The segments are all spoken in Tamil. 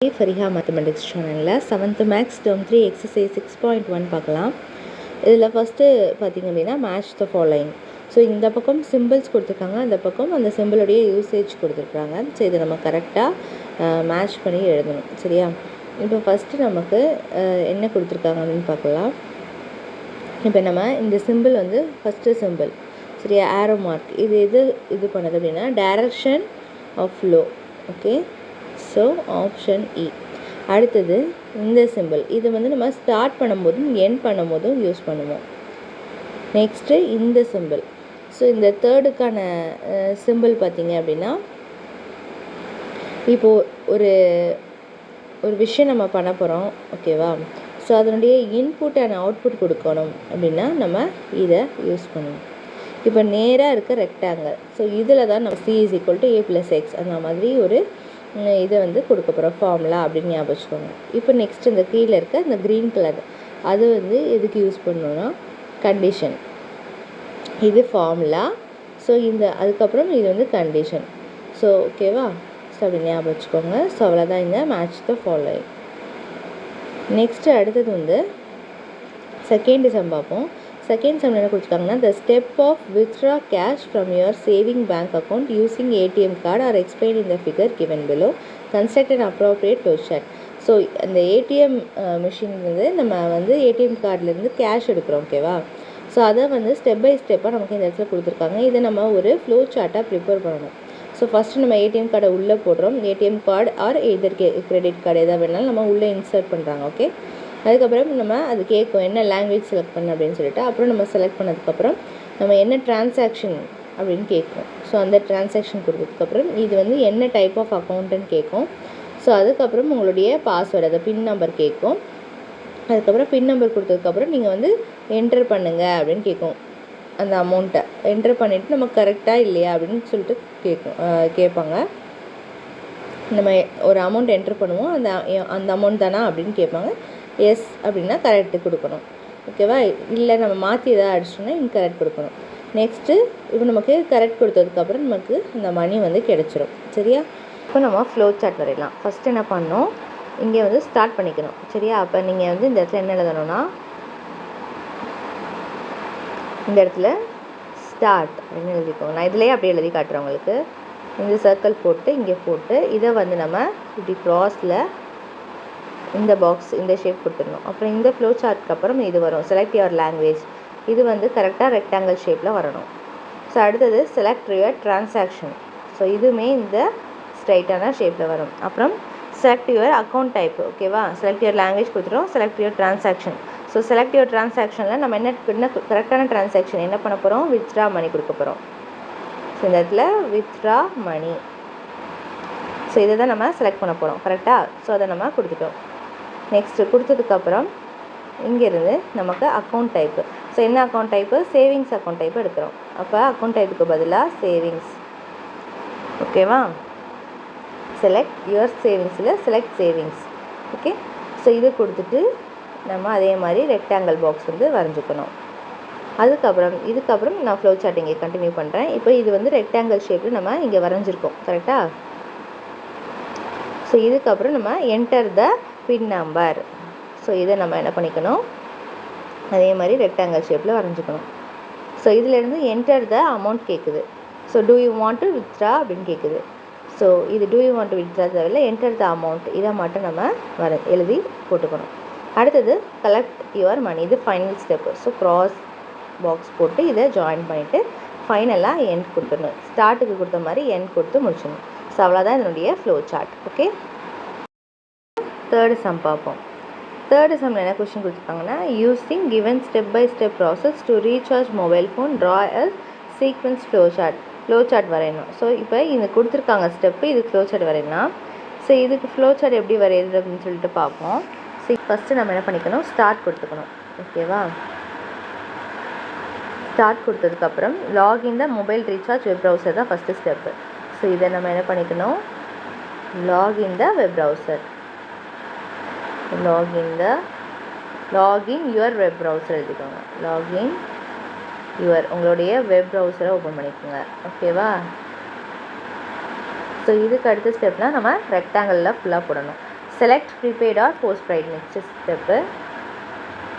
ஃபரிஹா மேத்தமெட்டிக்ஸ் சேனலில் 7th மேக்ஸ் டேர்ம் 3 எக்ஸசைஸ் 6.1 பார்க்கலாம். இதில் ஃபஸ்ட்டு பார்த்திங்க அப்படின்னா மேட்ச் த ஃபாலோயிங். ஸோ இந்த பக்கம் சிம்பிள்ஸ் கொடுத்துருக்காங்க, அந்த பக்கம் அந்த சிம்பிளுடைய யூசேஜ் கொடுத்துருக்காங்க. ஸோ இதை நம்ம கரெக்டாக மேட்ச் பண்ணி எழுதணும். சரியா? இப்போ ஃபஸ்ட்டு நமக்கு என்ன கொடுத்துருக்காங்க அப்படின்னு பார்க்கலாம். இப்போ நம்ம இந்த சிம்பிள் வந்து ஃபஸ்ட்டு சிம்பிள் சரியா, ஆரோ மார்க், இது பண்ணுது அப்படின்னா direction of flow. Okay, so option இ. அடுத்தது இந்த சிம்பிள், இது வந்து நம்ம ஸ்டார்ட் பண்ணும்போதும் எண்ட் பண்ணும்போதும் யூஸ் பண்ணுவோம். நெக்ஸ்ட்டு இந்த சிம்பிள். ஸோ இந்த தேர்டுக்கான சிம்பிள் பார்த்திங்க அப்படின்னா, இப்போது ஒரு விஷயம் நம்ம பண்ண போகிறோம். ஓகேவா? ஸோ அதனுடைய இன்புட் அண்ட் அவுட்புட் கொடுக்கணும் அப்படின்னா நம்ம இதை யூஸ் பண்ணுவோம். இப்போ நேராக இருக்க ரெக்டாங்கிள், ஸோ இதில் தான் நம்ம c = a + x அந்த மாதிரி ஒரு இதை வந்து கொடுக்க போகிறோம், ஃபார்முலா அப்படின்னு ஞாபகம் வச்சுக்கோங்க. இப்போ நெக்ஸ்ட் இந்த கீழே இருக்க இந்த க்ரீன் கலர், அது வந்து எதுக்கு யூஸ் பண்ணணும்னா கண்டிஷன். இது ஃபார்முலா. ஸோ அதுக்கப்புறம் இது வந்து கண்டிஷன். ஸோ ஓகேவா? ஸோ அப்படி ஞாபகம் வச்சுக்கோங்க. ஸோ அவ்வளோதான் இந்த மேட்ச் த ஃபாலோயிங். நெக்ஸ்ட்டு அடுத்தது வந்து செகண்ட் சம் பார்ப்போம். செகண்ட் சம் என்ன கொடுத்துருக்காங்கன்னா, the step of withdraw cash from your saving bank account using ATM card or explain in the figure given below, construct and appropriate flow chart. So அந்த ஏடிஎம் மிஷின் வந்து நம்ம வந்து ஏடிஎம் கார்டிலேருந்து கேஷ் எடுக்கிறோம். ஓகேவா? ஸோ அதை வந்து ஸ்டெப் பை ஸ்டெப்பாக நமக்கு இந்த இடத்துல கொடுத்துருக்காங்க. இதை நம்ம ஒரு ஃப்ளோ சார்ட்டாக ப்ரிப்பேர் பண்ணணும். ஸோ ஃபஸ்ட்டு நம்ம ஏடிஎம் கார்டை உள்ளே போடுறோம். ஏடிஎம் கார்டு ஆர் எதர் கிரெடிட் கார்டு எதாவது வேணாலும் நம்ம உள்ளே இன்சர்ட் பண்ணுறாங்க. ஓகே, அதுக்கப்புறம் நம்ம அது கேட்கும் என்ன லாங்குவேஜ் செலக்ட் பண்ண அப்படின்னு சொல்லிட்டு, அப்புறம் நம்ம செலக்ட் பண்ணதுக்கப்புறம் நம்ம என்ன ட்ரான்சாக்ஷன் அப்படின்னு கேட்கும். ஸோ அந்த ட்ரான்சாக்ஷன் கொடுத்ததுக்கப்புறம் இது வந்து என்ன டைப் ஆஃப் அக்கௌண்ட்டுன்னு கேட்கும். ஸோ அதுக்கப்புறம் உங்களுடைய பாஸ்வேர்டு, அதை பின் நம்பர் கேட்கும். அதுக்கப்புறம் பின் நம்பர் கொடுத்ததுக்கப்புறம் நீங்கள் வந்து என்டர் பண்ணுங்கள் அப்படின்னு கேட்கும். அந்த அமௌண்ட்டை என்டர் பண்ணிவிட்டு நம்ம கரெக்டாக இல்லையா அப்படின்னு சொல்லிட்டு கேட்பாங்க. நம்ம ஒரு அமௌண்ட் என்டர் பண்ணுவோம், அந்த அமௌண்ட் தானா அப்படின்னு கேட்பாங்க. எஸ் அப்படின்னா கரெக்டு கொடுக்கணும். ஓகேவா? இல்லை நம்ம மாற்றி எதாவது அடிச்சோன்னா இன்கரெக்ட் கொடுக்கணும். நெக்ஸ்ட்டு இப்போ நமக்கு கரெக்ட் கொடுத்ததுக்கப்புறம் நமக்கு அந்த மணி வந்து கிடச்சிரும். சரியா? இப்போ நம்ம ஃப்ளோ சார்ட் வரையலாம். ஃபஸ்ட்டு என்ன பண்ணணும், இங்கே வந்து ஸ்டார்ட் பண்ணிக்கணும். சரியா? அப்போ நீங்கள் வந்து இந்த இடத்துல என்ன எழுதணும்னா, இந்த இடத்துல ஸ்டார்ட் அப்படின்னு எழுதிக்கோங்க. நான் இதிலேயே அப்படியே எழுதி காட்டுறேன் உங்களுக்கு. இந்த சர்க்கிள் போட்டு இங்கே போட்டு இதை வந்து நம்ம இப்படி க்ராஸில் இந்த பாக்ஸ் இந்த ஷேப் கொடுத்துடணும். அப்புறம் இந்த ஃப்ளோ சார்ட்க்கு அப்புறம் இது வரும், செலக்ட் யுவர் லாங்குவேஜ். இது வந்து கரெக்டாக ரெக்டாங்கிள் ஷேப்பில் வரணும். ஸோ அடுத்தது செலக்ட் யுவர் ட்ரான்சாக்ஷன். ஸோ இதுவுமே இந்த ஸ்ட்ரைட்டான ஷேப்பில் வரும். அப்புறம் செலக்ட் யுவர் அக்கௌண்ட் டைப். ஓகேவா? செலக்ட் யுவர் லாங்குவேஜ் கொடுத்துட்டோம், select your transaction. So select your ட்ரான்சாக்ஷனில் நம்ம என்ன கரெக்டான ட்ரான்சாக்ஷன் என்ன பண்ண போகிறோம், வித்ட்ரா மணி கொடுக்க போகிறோம். ஸோ இந்த இடத்துல வித்ட்ரா மணி. ஸோ இதை தான் நம்ம செலக்ட் பண்ண போகிறோம். கரெக்டாக? ஸோ அதை நம்ம கொடுத்துட்டோம். நெக்ஸ்ட்டு கொடுத்ததுக்கப்புறம் இங்கேருந்து நமக்கு அக்கௌண்ட் டைப்பு. ஸோ என்ன account type, savings account type எடுக்கிறோம். அப்போ அக்கௌண்ட் டைப்புக்கு பதிலாக சேவிங்ஸ். ஓகேவா? செலக்ட் யுவர் சேவிங்ஸில் செலக்ட் சேவிங்ஸ். ஓகே, ஸோ இது கொடுத்துட்டு நம்ம அதே மாதிரி ரெக்டாங்கிள் பாக்ஸ் வந்து வரைஞ்சிக்கணும். இதுக்கப்புறம் நான் ஃப்ளோ சார்ட் இங்கே கண்டினியூ பண்ணுறேன். இப்போ இது வந்து ரெக்டாங்கிள் ஷேப்பில் நம்ம இங்கே வரைஞ்சிருக்கோம். கரெக்டாக? ஸோ இதுக்கப்புறம் நம்ம enter the pin number. So இதை நம்ம என்ன பண்ணிக்கணும், அதே மாதிரி ரெக்டாங்கிள் ஷேப்பில் வரைஞ்சிக்கணும். ஸோ இதிலேருந்து என்டர் த அமௌண்ட் கேட்குது. So do you want to withdraw அப்படின்னு கேட்குது. ஸோ இது do you want to withdraw தேவையில்லை, என்டர் த அமௌண்ட் இதை மட்டும் நம்ம எழுதி போட்டுக்கணும். அடுத்தது கலெக்ட் யுவர் மணி. இது final step. So cross box போட்டு இதை ஜாயின் பண்ணிவிட்டு ஃபைனலாக எண்ட் கொடுத்துடணும். ஸ்டார்ட்டுக்கு கொடுத்த மாதிரி எண்ட் கொடுத்து முடிச்சிடணும். ஸோ அவ்வளோதான் இதனுடைய flow chart. Okay, third sum பார்ப்போம். தேர்டு சம்மில் என்ன கொஸ்டின் கொடுத்துருக்காங்கன்னா, using given step by step process to recharge mobile phone, draw a sequence flow chart வரையணும். ஸோ இப்போ இது கொடுத்துருக்காங்க ஸ்டெப்பு, இதுக்கு ஃப்ளோ சார்ட் வரையணும். ஸோ இதுக்கு ஃப்ளோ சார்ட் எப்படி வரையுது அப்படின்னு சொல்லிட்டு பார்ப்போம். ஸோ ஃபஸ்ட்டு நம்ம என்ன பண்ணிக்கணும், ஸ்டார்ட் கொடுத்துக்கணும். ஓகேவா? ஸ்டார்ட் கொடுத்ததுக்கப்புறம் login the mobile recharge web browser தான் ஃபஸ்ட்டு ஸ்டெப்பு. ஸோ இதை நம்ம என்ன பண்ணிக்கணும், login the web browser. Login your web browser எழுதிக்கோங்க. லாகின் யுவர், உங்களுடைய வெப் ப்ரௌசரை ஓப்பன் பண்ணிக்கோங்க. ஓகேவா? ஸோ இதுக்கு அடுத்த ஸ்டெப்னால் நம்ம ரெக்டாங்கிளில் ஃபுல்லாக போடணும். select prepaid or postpaid. Next step,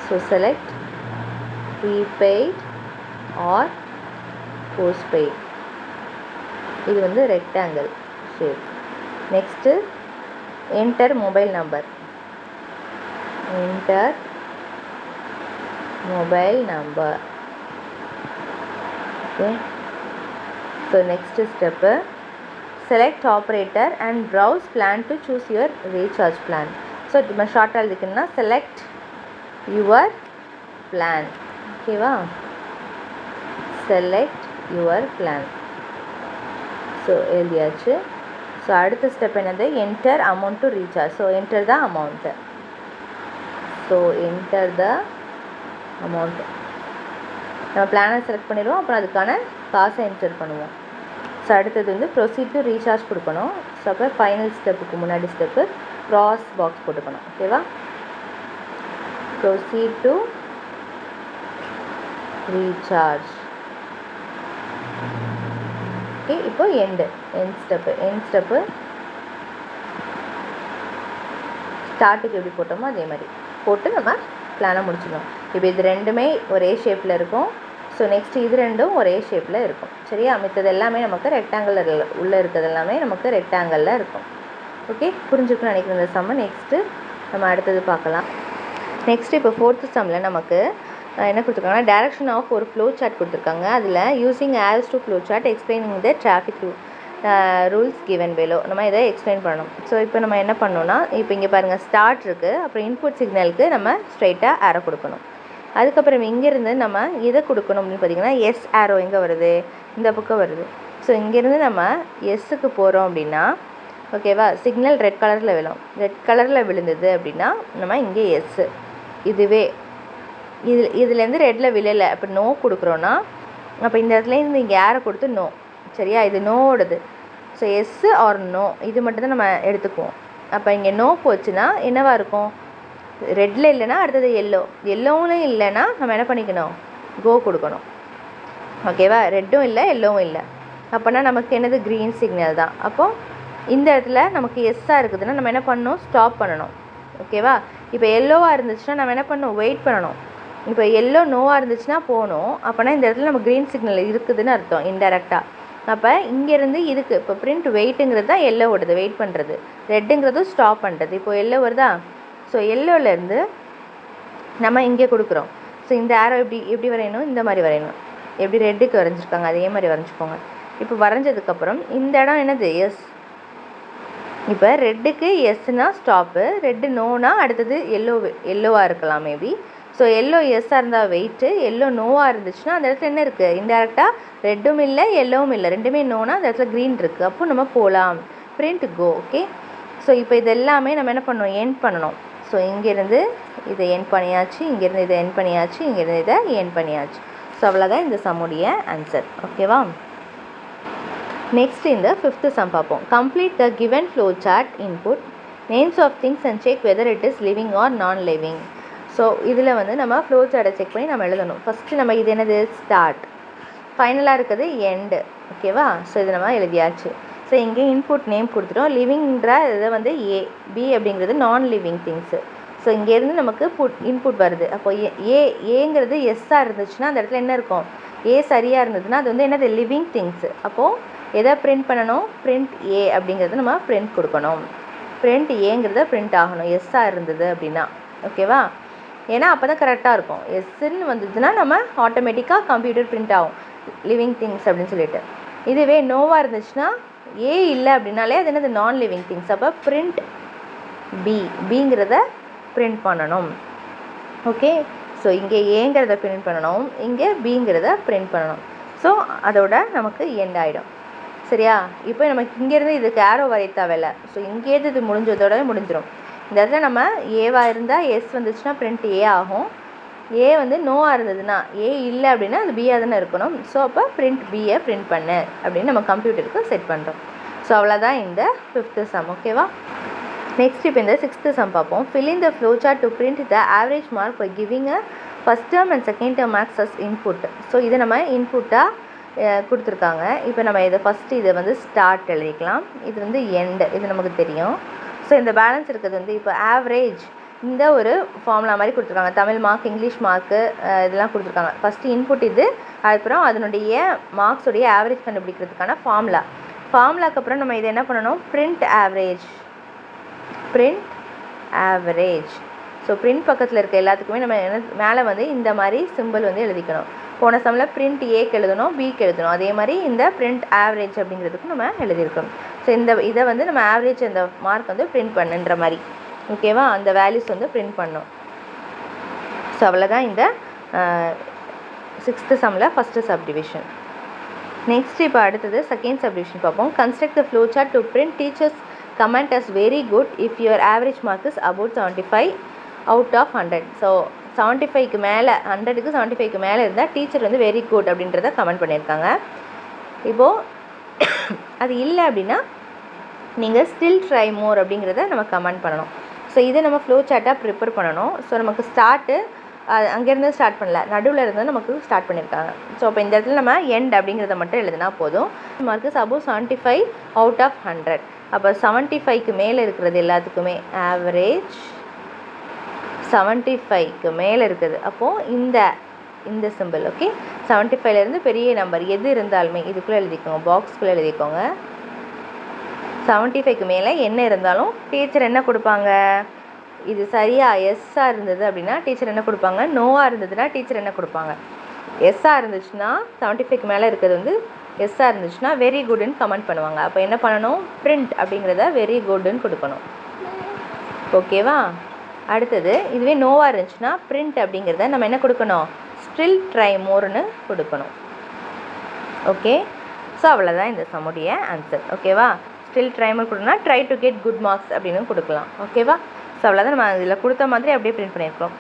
so select prepaid or postpaid. இது வந்து rectangle shape. Next, enter mobile number. Enter mobile number. Okay. So next step, select operator and browse plan to choose your recharge plan. So நம்ம ஷார்ட்டாக எழுதிக்கணும்னா select your plan. ஓகேவா, select your plan. ஸோ எழுதியாச்சு. ஸோ அடுத்த ஸ்டெப் என்னது, enter amount to recharge. So enter the amount. So enter the amount. நம்ம பிளானை செலக்ட் பண்ணிடுவோம், அப்புறம் அதுக்கான காசை என்டர் பண்ணுவோம். ஸோ அடுத்தது வந்து ப்ரொசீட் டு ரீசார்ஜ் கொடுக்கணும். ஸோ அப்போ ஃபைனல் ஸ்டெப்புக்கு முன்னாடி ஸ்டெப்பு க்ராஸ் பாக்ஸ் போட்டுக்கணும். ஓகேவா, ப்ரொசீட் டு ரீசார்ஜ். ஓகே, இப்போ எண்ட் ஸ்டெப்பு ஸ்டார்ட்டுக்கு எப்படி போட்டோமோ அதே மாதிரி போட்டு நம்ம பிளானை முடிச்சிடணும். இப்போ இது ரெண்டுமே ஒரே ஷேப்பில் இருக்கும். ஸோ நெக்ஸ்ட்டு இது ரெண்டும் ஒரே ஷேப்பில் இருக்கும். சரியா, மித்தது எல்லாமே நமக்கு ரெக்டாங்கிளில் உள்ளே இருக்கிறது எல்லாமே நமக்கு ரெக்டாங்கிளில் இருக்கும். ஓகே, புரிஞ்சுக்கணும்னு நினைக்கிறேன் இந்த சம்மு. நெக்ஸ்ட்டு நம்ம அடுத்தது பார்க்கலாம். நெக்ஸ்ட்டு இப்போ ஃபோர்த்து சம்மில் நமக்கு என்ன கொடுத்துருக்காங்கன்னா, டைரக்ஷன் ஆஃப் ஒரு ஃப்ளோ சார்ட் கொடுத்துருக்காங்க. அதில் using as to flow chart explaining the traffic rules given below. நம்ம இதை எக்ஸ்பிளைன் பண்ணணும். ஸோ இப்போ நம்ம என்ன பண்ணோன்னா, இப்போ இங்கே பாருங்கள் ஸ்டார்ட் இருக்குது, அப்புறம் இன்புட் சிக்னலுக்கு நம்ம ஸ்ட்ரைட்டாக ஆரோ கொடுக்கணும். அதுக்கப்புறம் இங்கேருந்து நம்ம எதை கொடுக்கணும் அப்படின்னு பார்த்தீங்கன்னா, எஸ் ஆரோ எங்கே வருது, இந்த பக்கம் வருது. ஸோ இங்கேருந்து நம்ம எஸ்ஸுக்கு போகிறோம் அப்படின்னா, ஓகேவா, சிக்னல் ரெட் கலரில் விழும். ரெட் கலரில் விழுந்தது அப்படின்னா நம்ம இங்கே எஸ்ஸு. இதுவே இதுலேருந்து ரெட்டில் விழலை, அப்போ நோ கொடுக்குறோன்னா, அப்போ இந்த இடத்துலேருந்து இங்கே ஆரோ கொடுத்து நோ. சரியா, இது நோவோடது. ஸோ எஸ்ஸு ஆர் நோ இது மட்டும்தான் நம்ம எடுத்துக்குவோம். அப்போ இங்கே நோ போச்சுன்னா என்னவாக இருக்கும், ரெட்டில் இல்லைன்னா அடுத்தது எல்லோவும் இல்லைன்னா நம்ம என்ன பண்ணிக்கணும், கோ கொடுக்கணும். ஓகேவா, ரெட்டும் இல்லை எல்லோவும் இல்லை, அப்போனா நமக்கு என்னது க்ரீன் சிக்னல் தான். அப்போது இந்த இடத்துல நமக்கு எஸ்ஸாக இருக்குதுன்னா நம்ம என்ன பண்ணணும், ஸ்டாப் பண்ணணும். ஓகேவா, இப்போ எல்லோவாக இருந்துச்சுன்னா நம்ம என்ன பண்ணணும், வெயிட் பண்ணணும். இப்போ எல்லோ நோவாக இருந்துச்சுன்னா போகணும். அப்போனா இந்த இடத்துல நம்ம க்ரீன் சிக்னல் இருக்குதுன்னு அர்த்தம் இன்டெரக்டாக. அப்போ இங்கேருந்து இதுக்கு இப்போ பிரிண்ட் வெயிட்டுங்கிறது தான் எல்லோவோடது, வெயிட் பண்ணுறது. ரெட்டுங்கிறது ஸ்டாப் பண்ணுறது. இப்போ எல்லோ வருதா, ஸோ எல்லோலேருந்து நம்ம இங்கே கொடுக்குறோம். ஸோ இந்த ஆரோ எப்படி வரையணும், இந்த மாதிரி வரையணும். எப்படி ரெட்டுக்கு வரைஞ்சிருக்காங்க அதே மாதிரி வரைஞ்சிக்கோங்க. இப்போ வரைஞ்சதுக்கப்புறம் இந்த இடம் என்னது, எஸ். இப்போ ரெட்டுக்கு எஸ்னா ஸ்டாப்பு, ரெட்டு நோனா அடுத்தது எல்லோவாக இருக்கலாம் மேபி. ஸோ எல்லோ எஸ்ஸாக இருந்தால் வெயிட்டு, எல்லோ நோவாக இருந்துச்சுன்னா அந்த இடத்துல என்ன இருக்குது, இன்டெரக்டாக ரெட்டும் இல்லை எல்லோவும் இல்லை, ரெண்டுமே நோனா அந்த இடத்துல க்ரீன் இருக்குது. அப்போ நம்ம போகலாம், பிரிண்ட் கோ. ஓகே, ஸோ இப்போ இது எல்லாமே நம்ம என்ன பண்ணணும், எண்ட் பண்ணணும். ஸோ இங்கேருந்து இதை எண்ட் பண்ணியாச்சு, இங்கேருந்து இதை எண்ட் பண்ணியாச்சு, இங்கேருந்து இதை எண்ட் பண்ணியாச்சு. ஸோ அவ்வளோதான் இந்த சம்முடைய ஆன்சர். ஓகேவா, நெக்ஸ்ட் இந்த ஃபிஃப்த்து சம் பார்ப்போம். Complete the given flow chart, input names of things and check whether it is living or non living. So இதில் வந்து நம்ம ஃப்ளோ சார்ட்டை செக் பண்ணி நம்ம எழுதணும். ஃபஸ்ட்டு நம்ம இது என்னது, ஸ்டார்ட், ஃபைனலாக இருக்குது எண்டு. ஓகேவா, ஸோ இது நம்ம எழுதியாச்சு. ஸோ இங்கே இன்புட் நேம் கொடுத்துட்டோம். லிவிங்ன்ற இதை வந்து ஏ, பி அப்படிங்கிறது நான் லிவிங் திங்ஸு. ஸோ இங்கேருந்து நமக்கு இன்புட் வருது. அப்போ ஏங்கிறது எஸ்ஸாக இருந்துச்சுன்னா அந்த இடத்துல என்ன இருக்கும், ஏ சரியாக இருந்ததுன்னா அது வந்து என்னது, லிவிங் திங்ஸு. அப்போது எதை பிரிண்ட் பண்ணணும், பிரிண்ட் ஏ அப்படிங்கிறது நம்ம பிரிண்ட் கொடுக்கணும். பிரிண்ட் ஏங்கிறத பிரிண்ட் ஆகணும் எஸ்ஸாக இருந்தது அப்படின்னா. ஓகேவா, ஏன்னா அப்போ தான் கரெக்டாக இருக்கும். எஸ்ன்னு வந்ததுன்னா நம்ம ஆட்டோமேட்டிக்காக கம்ப்யூட்டர் பிரிண்ட் ஆகும் லிவிங் திங்ஸ் அப்படின்னு சொல்லிட்டு. இதுவே நோவாக இருந்துச்சுன்னா, ஏ இல்லை அப்படின்னாலே அது என்னது, நான் லிவிங் திங்ஸ். அப்போ பிரிண்ட் பிங்கிறத பிரிண்ட் பண்ணணும். ஓகே, ஸோ இங்கே ஏங்கிறத பிரிண்ட் பண்ணணும், இங்கே பிங்கிறத பிரிண்ட் பண்ணணும். ஸோ அதோட நமக்கு எண்ட் ஆகிடும். சரியா, இப்போ நமக்கு இங்கேருந்து இதுக்கு ஆரோ வரைய தேவையில்லை. ஸோ இங்கேருந்து இது முடிஞ்சதோட முடிஞ்சிடும். இந்த இடத்துல நம்ம ஏவாக இருந்தால் எஸ் வந்துச்சுன்னா பிரிண்ட் ஏ ஆகும். ஏ வந்து நோவாக இருந்ததுன்னா, ஏ இல்லை அப்படின்னா அது பியாக தானே இருக்கணும். ஸோ அப்போ பிரிண்ட் பியை பிரிண்ட் பண்ணு அப்படின்னு நம்ம கம்ப்யூட்டருக்கு செட் பண்ணுறோம். ஸோ அவ்வளோதான் இந்த ஃபிஃப்த்து சம். ஓகேவா, நெக்ஸ்ட் இப்போ இந்த சிக்ஸ்த்து சம் பார்ப்போம். Fill in the flow chart to print the average mark by giving a first term and second term marks as input. So இதை நம்ம இன்புட்டாக கொடுத்துருக்காங்க. இப்போ நம்ம இதை ஃபஸ்ட்டு இதை வந்து ஸ்டார்ட் எழுதிக்கலாம், இது வந்து எண்டு, இது நமக்கு தெரியும். ஸோ ஸோ இந்த பேலன்ஸ் இருக்கிறது வந்து இப்போ ஆவரேஜ் இந்த ஒரு ஃபார்முலா மாதிரி கொடுத்துருக்காங்க. தமிழ் மார்க், இங்கிலீஷ் மார்க்கு இதெல்லாம் கொடுத்துருக்காங்க. ஃபஸ்ட்டு இன்புட் இது, அதுக்கப்புறம் அதனுடைய மார்க்ஸுடைய ஆவரேஜ் கண்டுபிடிக்கிறதுக்கான ஃபார்முலாக்கு அப்புறம் நம்ம இதை என்ன பண்ணணும், பிரிண்ட் ஆவரேஜ். ஸோ பிரிண்ட் பக்கத்தில் இருக்க எல்லாத்துக்குமே நம்ம என்ன மேலே வந்து இந்த மாதிரி சிம்பிள் வந்து எழுதிக்கணும். போன சம்மில் பிரிண்ட் ஏக்கு எழுதணும், பிக்கு எழுதணும். அதே மாதிரி இந்த பிரிண்ட் ஆவரேஜ் அப்படிங்கிறதுக்கும் நம்ம எழுதியிருக்கணும். ஸோ இதை வந்து நம்ம ஆவரேஜ் இந்த மார்க் வந்து பிரிண்ட் பண்ணுன்ற மாதிரி, ஓகேவா, அந்த வேல்யூஸ் வந்து பிரிண்ட் பண்ணோம். ஸோ அவ்வளோதான் இந்த 6th சம்மில் ஃபஸ்ட்டு சப்டிவிஷன். நெக்ஸ்ட் இப்போ அடுத்தது செகண்ட் சப்டிவிஷன் பார்ப்போம். Construct the flow chart to print teacher's comment as very good if your average mark is about 75 out of 100. So 75க்கு மேலே, 100க்கு 75க்கு மேலே இருந்தால் டீச்சர் வந்து வெரி குட் அப்படின்றத கமெண்ட் பண்ணியிருக்காங்க. இப்போது அது இல்லை அப்படின்னா நீங்கள் ஸ்டில் ட்ரை மோர் அப்படிங்கிறத நம்ம கமெண்ட் பண்ணணும். ஸோ இதை நம்ம ஃப்ளோ சார்ட்டாக ப்ரிப்பேர் பண்ணணும். ஸோ நமக்கு ஸ்டார்ட்டு அங்கேருந்து ஸ்டார்ட் பண்ணல, நடுவில் இருந்து நமக்கு ஸ்டார்ட் பண்ணியிருக்காங்க. ஸோ இப்போ இந்த இடத்துல நம்ம எண்ட் அப்படிங்கிறத மட்டும் எழுதினா போதும். Mark is above 75 out of 100. அப்போ 75க்கு மேலே இருக்கிறது எல்லாத்துக்குமே ஆவரேஜ் 75க்கு மேலே இருக்குது. அப்போது இந்த சிம்பிள், ஓகே, 75லேருந்து பெரிய நம்பர் எது இருந்தாலுமே இதுக்குள்ளே எழுதிக்கோங்க, பாக்ஸ்குள்ளே எழுதிக்கோங்க. 75க்கு மேலே என்ன இருந்தாலும் டீச்சர் என்ன கொடுப்பாங்க, இது சரியாக எஸ்ஸாக இருந்தது அப்படின்னா டீச்சர் என்ன கொடுப்பாங்க, நோவாக இருந்ததுன்னா டீச்சர் என்ன கொடுப்பாங்க. எஸ்ஸாக இருந்துச்சுன்னா 75க்கு மேலே இருக்கிறது வந்து எஸ்ஸாக இருந்துச்சுன்னா வெரி குட்னு கமெண்ட் பண்ணுவாங்க. அப்போ என்ன பண்ணணும், பிரிண்ட் அப்படிங்கிறத வெரி குட்னு கொடுக்கணும், ஓகேவா. அடுத்தது இதுவே நோவாக இருந்துச்சுன்னா பிரிண்ட் அப்படிங்கிறத நம்ம என்ன கொடுக்கணும், ஸ்டில் ட்ரை மோர்னு கொடுக்கணும், ஓகே. ஸோ அவ்வளோதான் இந்த சம்முடைய ஆன்சர், ஓகேவா. ஸ்டில் ட்ரை மோர் கொடுக்கணும்னா try to get good marks அப்படின்னு கொடுக்கலாம், ஓகேவா. ஸோ அவ்வளோதான், நம்ம இதில் கொடுத்த மாதிரி அப்படியே பிரிண்ட் பண்ணியிருக்கோம்.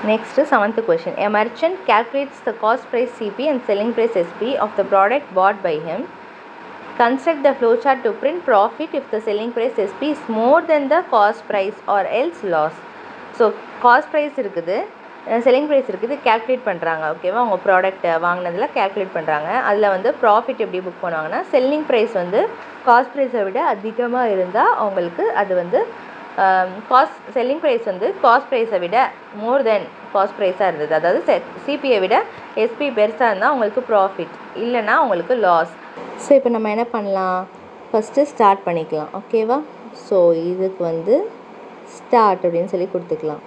Next 7th question. A merchant calculates the cost price CP and selling price SP of the product bought by him. Construct the flowchart to print profit if the selling price SP is more than the cost price or else loss. So cost price இருக்குது, செல்லிங் ப்ரைஸ் இருக்குது, கேல்குலேட் பண்ணுறாங்க, ஓகேவா. அவங்க ப்ராடக்ட்டை வாங்கினதில் கேல்குலேட் பண்ணுறாங்க. அதில் வந்து ப்ராஃபிட் எப்படி புக் பண்ணுவாங்கன்னா, செல்லிங் ப்ரைஸ் வந்து காஸ்ட் ப்ரைஸை விட அதிகமாக இருந்தால் அவங்களுக்கு அது வந்து செல்லிங் ப்ரைஸ் வந்து காஸ்ட் ப்ரைஸை விட மோர் தென் காஸ்ட் ப்ரைஸாக இருந்தது, அதாவது சிபியை விட எஸ்பி பெருசாக இருந்தால் அவங்களுக்கு ப்ராஃபிட், இல்லைன்னா அவங்களுக்கு லாஸ். ஸோ இப்போ நம்ம என்ன பண்ணலாம், ஃபஸ்ட்டு ஸ்டார்ட் பண்ணிக்கலாம், ஓகேவா. ஸோ இதுக்கு வந்து ஸ்டார்ட் அப்படின்னு சொல்லி கொடுத்துக்கலாம்.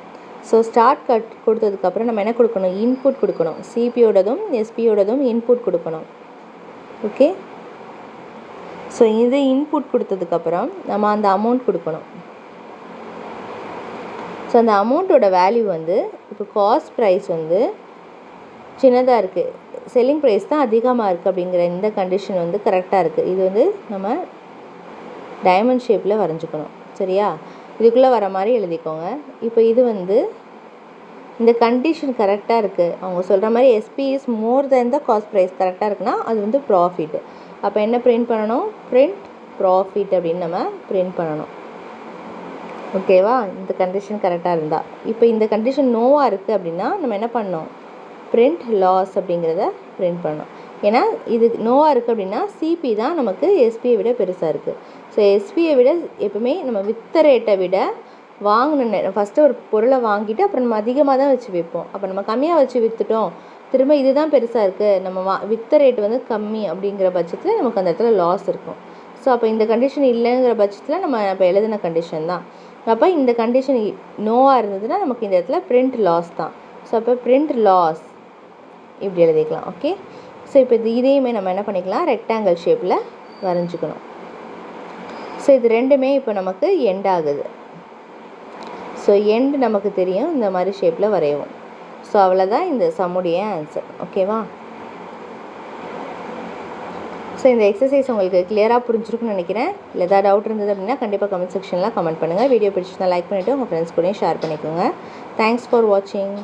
ஸோ ஸ்டார்ட் கொடுத்ததுக்கப்புறம் நம்ம என்ன கொடுக்கணும், இன்புட் கொடுக்கணும். சிபியோடதும் எஸ்பியோடதும் இன்புட் கொடுக்கணும், ஓகே. ஸோ இது இன்புட் கொடுத்ததுக்கப்புறம் நம்ம அந்த அமௌண்ட் கொடுக்கணும். ஸோ அந்த அமௌண்ட்டோட வேல்யூ வந்து இப்போ காஸ்ட் ப்ரைஸ் வந்து சின்னதாக இருக்குது, செல்லிங் ப்ரைஸ் தான் அதிகமாக இருக்குது அப்படிங்கிற இந்த கண்டிஷன் வந்து கரெக்டாக இருக்குது. இது வந்து நம்ம டைமண்ட் ஷேப்பில் வரைஞ்சிக்கணும், சரியா. இதுக்குள்ளே வர மாதிரி எழுதிக்கோங்க. இப்போ இது வந்து இந்த கண்டிஷன் கரெக்டாக இருக்குது, அவங்க சொல்கிற மாதிரி SP is more then the cost price கரெக்டாக இருக்குன்னா அது வந்து ப்ராஃபிட். அப்போ என்ன பிரிண்ட் பண்ணணும், பிரிண்ட் ப்ராஃபிட் அப்படின்னு நம்ம பிரிண்ட் பண்ணணும், ஓகேவா. இந்த கண்டிஷன் கரெக்டாக இருந்தால். இப்போ இந்த கண்டிஷன் நோவாக இருக்குது அப்படின்னா நம்ம என்ன பண்ணணும், பிரிண்ட் லாஸ் அப்படிங்கிறத பிரிண்ட் பண்ணணும். ஏன்னா இது நோவாக இருக்குது அப்படின்னா சிபி தான் நமக்கு எஸ்பியை விட பெருசாக இருக்குது. ஸோ எஸ்பியை விட எப்பவுமே நம்ம வித்த ரேட்டை விட வாங்கின ஃபஸ்ட்டு ஒரு பொருளை வாங்கிட்டு அப்புறம் நம்ம அதிகமாக தான் வச்சு விற்போம். அப்போ நம்ம கம்மியாக வச்சு விற்றுட்டோம், திரும்ப இதுதான் பெருசாக இருக்குது, நம்ம வித்த ரேட்டு வந்து கம்மி அப்படிங்கிற பட்சத்தில் நமக்கு அந்த இடத்துல லாஸ் இருக்கும். ஸோ அப்போ இந்த கண்டிஷன் இல்லைங்கிற பட்சத்தில் நம்ம இப்போ எழுதின கண்டிஷன் தான். அப்போ இந்த கண்டிஷன் நோவாக இருந்ததுன்னா நமக்கு இந்த இடத்துல பிரிண்ட் லாஸ் தான். ஸோ அப்போ பிரிண்ட் லாஸ் இப்படி எழுதிக்கலாம், ஓகே. ஸோ இப்போ இதையுமே நம்ம என்ன பண்ணிக்கலாம், ரெக்டாங்கிள் ஷேப்பில் வரைஞ்சிக்கணும். ஸோ இது ரெண்டுமே இப்போ நமக்கு எண்ட் ஆகுது. ஸோ எண்ட் நமக்கு தெரியும், இந்த மாதிரி ஷேப்பில் வரையவும். ஸோ அவ்வளோதான் இந்த சம்முடைய ஆன்சர், ஓகேவா. ஸோ இந்த எக்ஸசைஸ் உங்களுக்கு கிளியராக புரிஞ்சிருக்குன்னு நினைக்கிறேன். இல்லை ஏதாவது டவுட் இருந்தது அப்படின்னா கண்டிப்பாக கமெண்ட் செக்ஷனில் கமெண்ட் பண்ணுங்கள். வீடியோ பிடிச்சிருந்தா லைக் பண்ணிவிட்டு உங்கள் ஃப்ரெண்ட்ஸ் கூட ஷேர் பண்ணிக்கோங்க. தேங்க்ஸ் ஃபார் வாட்சிங்.